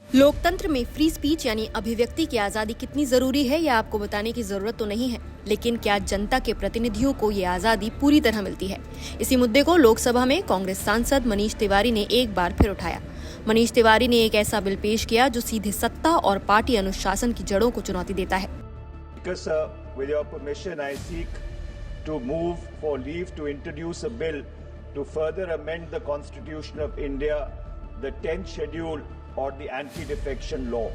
लोकतंत्र में free speech यानी अभिव्यक्ति की आजादी कितनी जरूरी है यह आपको बताने की जरूरत तो नहीं है, लेकिन क्या जनता के प्रतिनिधियों को ये आजादी पूरी तरह मिलती है? इसी मुद्दे को लोकसभा में कांग्रेस सांसद मनीष तिवारी ने एक बार फिर उठाया। मनीष तिवारी ने एक ऐसा बिल पेश किया जो सीधे सत्ता और पार्टी अनुशासन की जड़ों को चुनौती देता है। With your permission, I seek to move for leave to introduce a bill to further amend the Constitution of India, the 10th schedule और the anti-defection law।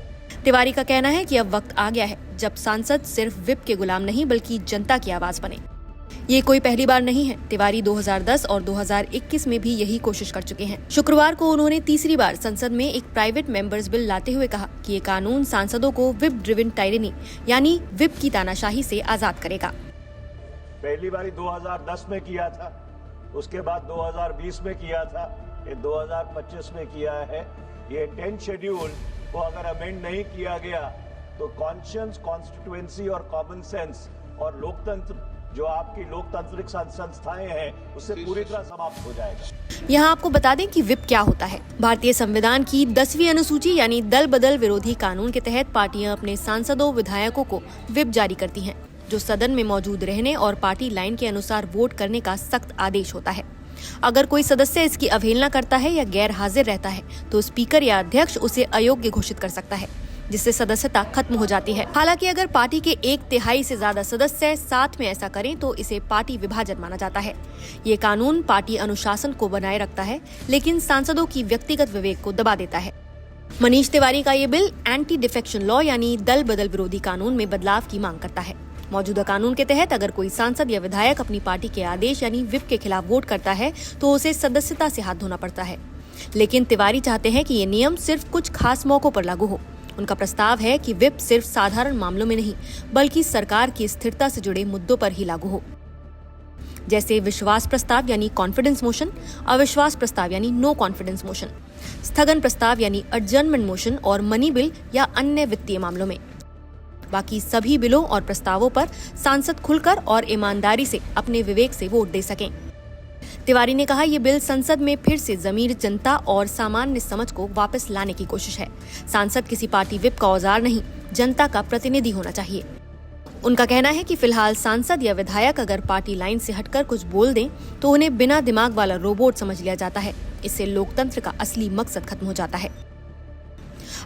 तिवारी का कहना है कि अब वक्त आ गया है जब सांसद सिर्फ विप के गुलाम नहीं बल्कि जनता की आवाज बने। ये कोई पहली बार नहीं है। तिवारी 2010 और 2021 में भी यही कोशिश कर चुके हैं। शुक्रवार को उन्होंने तीसरी बार संसद में एक प्राइवेट मेंबर्स बिल लाते हुए कहा कि ये कानून सांसदों को विप ड्रिवन टायरेनी यानी विप की तानाशाही से आजाद करेगा। पहली बारी 2010 में किया था, उसके बाद 2020 में किया था, ये 2025 में किया है। ये 10th शेड्यूल को अगर अमेंड नहीं किया गया तो कॉन्शियंस, कॉन्स्टिट्यूएंसी और कॉमन सेंस और लोकतंत्र जो आपकी लोकतांत्रिक संस्थाएं हैं उससे पूरी तरह समाप्त हो जाएगा। यहाँ आपको बता दें कि विप क्या होता है। भारतीय संविधान की 10वीं अनुसूची यानी दल बदल विरोधी कानून के तहत पार्टियां अपने सांसदों विधायकों को विप जारी करती हैं, जो सदन में मौजूद रहने और पार्टी लाइन के अनुसार वोट करने का सख्त आदेश होता है। अगर कोई सदस्य इसकी अवहेलना करता है या गैर हाजिर रहता है तो स्पीकर या अध्यक्ष उसे अयोग्य घोषित कर सकता है, जिससे सदस्यता खत्म हो जाती है। हालांकि अगर पार्टी के 1/3 से ज्यादा सदस्य साथ में ऐसा करें तो इसे पार्टी विभाजन माना जाता है। ये कानून पार्टी अनुशासन को बनाए रखता है, लेकिन सांसदों की व्यक्तिगत विवेक को दबा देता है। मनीष तिवारी का ये बिल एंटी डिफेक्शन लॉ यानी दल बदल विरोधी कानून में बदलाव की मांग करता है। मौजूदा कानून के तहत अगर कोई सांसद या विधायक अपनी पार्टी के आदेश यानी विप के खिलाफ वोट करता है तो उसे सदस्यता से हाथ धोना पड़ता है। लेकिन तिवारी चाहते हैं कि ये नियम सिर्फ कुछ खास मौकों पर लागू हो। उनका प्रस्ताव है कि विप सिर्फ साधारण मामलों में नहीं बल्कि सरकार की स्थिरता से जुड़े मुद्दों पर ही लागू हो, जैसे विश्वास प्रस्ताव यानी कॉन्फिडेंस मोशन, अविश्वास प्रस्ताव यानी नो कॉन्फिडेंस मोशन, स्थगन प्रस्ताव यानी एडजर्नमेंट मोशन और मनी बिल या अन्य वित्तीय मामलों में। बाकी सभी बिलों और प्रस्तावों पर सांसद खुलकर और ईमानदारी से अपने विवेक से वोट दे सकें। तिवारी ने कहा, ये बिल संसद में फिर से जमीर जनता और सामान्य समझ को वापस लाने की कोशिश है। सांसद किसी पार्टी विप का औजार नहीं, जनता का प्रतिनिधि होना चाहिए। उनका कहना है कि फिलहाल सांसद या विधायक अगर पार्टी लाइन से हटकर कुछ बोल दें तो उन्हें बिना दिमाग वाला रोबोट समझ लिया जाता है। इससे लोकतंत्र का असली मकसद खत्म हो जाता है।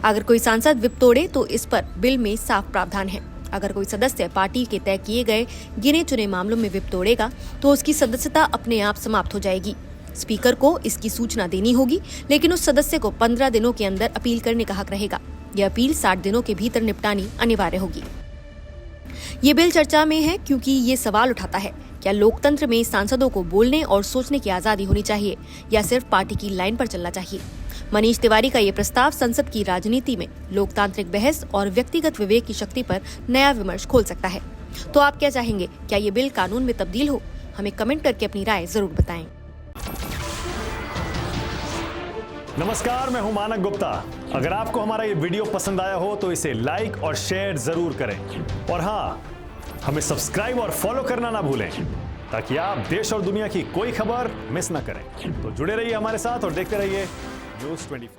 अगर कोई सांसद विप तोड़े तो इस पर बिल में साफ प्रावधान है। अगर कोई सदस्य पार्टी के तय किए गए गिने चुने मामलों में विप तोड़ेगा तो उसकी सदस्यता अपने आप समाप्त हो जाएगी। स्पीकर को इसकी सूचना देनी होगी, लेकिन उस सदस्य को 15 दिनों के अंदर अपील करने का हक रहेगा। यह अपील 60 दिनों के भीतर निपटानी अनिवार्य होगी। ये बिल चर्चा में है क्योंकि ये सवाल उठाता है, क्या लोकतंत्र में सांसदों को बोलने और सोचने की आजादी होनी चाहिए या सिर्फ पार्टी की लाइन पर चलना चाहिए? मनीष तिवारी का ये प्रस्ताव संसद की राजनीति में लोकतांत्रिक बहस और व्यक्तिगत विवेक की शक्ति पर नया विमर्श खोल सकता है। तो आप क्या चाहेंगे? क्या ये बिल कानून में तब्दील हो? हमें कमेंट करके अपनी राय जरूर बताएं। नमस्कार, मैं हूं मानक गुप्ता। अगर आपको हमारा ये वीडियो पसंद आया हो तो इसे लाइक और शेयर जरूर करें, और हाँ, हमें सब्सक्राइब और फॉलो करना ना भूलें ताकि आप देश और दुनिया की कोई खबर मिस ना करें। तो जुड़े रहिए हमारे साथ और देखते रहिए News 24।